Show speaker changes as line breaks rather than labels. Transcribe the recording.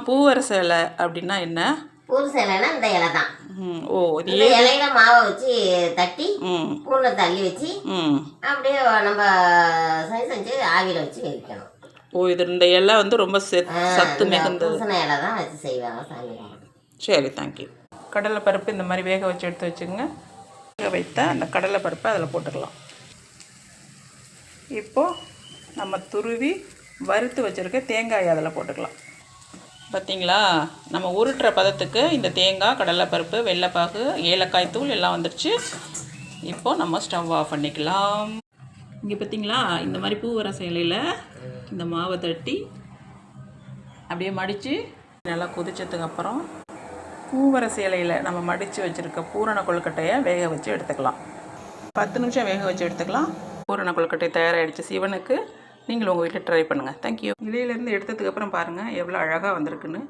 பூவரச இலை அப்படின்னா என்ன?
பூவரச இலைன்னா இந்த இலை தான்.
ஓ,
இந்த இலையில மாவை வச்சு தட்டி பூனை தள்ளி வச்சு அப்படியே நம்ம செஞ்சு ஆவியில் வச்சு வைக்கணும்.
ஓ, இது இந்த இலை வந்து ரொம்ப சத்து மிகுந்தது.
பூசண இலை தான் வச்சு செய்வாங்க சாமி.
சரி, தேங்க்யூ. கடலைப்பருப்பு இந்த மாதிரி வேக வச்சு எடுத்து வச்சுங்க. வேக வைத்த அந்த கடலைப்பருப்பை அதில் போட்டுக்கலாம். இப்போது நம்ம துருவி வறுத்து வச்சுருக்க தேங்காயை அதில் போட்டுக்கலாம். பார்த்திங்களா, நம்ம உருட்டுற பதத்துக்கு இந்த தேங்காய், கடலைப்பருப்பு, வெள்ளைப்பாகு, ஏலக்காய் தூள் எல்லாம் வந்துடுச்சு. இப்போது நம்ம ஸ்டவ் ஆஃப் பண்ணிக்கலாம். இங்கே பார்த்திங்களா, இந்த மாதிரி பூவரச இலையில் இந்த மாவை தட்டி அப்படியே மடித்து நல்லா கொதிச்சதுக்கப்புறம் பூவரச இலையில் நம்ம மடித்து வச்சுருக்க பூரண கொழுக்கட்டையை வேக வச்சு எடுத்துக்கலாம். 10 நிமிஷம் வேக வச்சு எடுத்துக்கலாம். பூரண கொழுக்கட்டை தயாராகிடுச்சு சிவனுக்கு. நீங்களும் உங்கள் வீட்டில் ட்ரை பண்ணுங்கள். தேங்க்யூ. இலையிலேருந்து எடுத்ததுக்கப்புறம் பாருங்கள் எவ்வளோ அழகாக வந்திருக்குன்னு.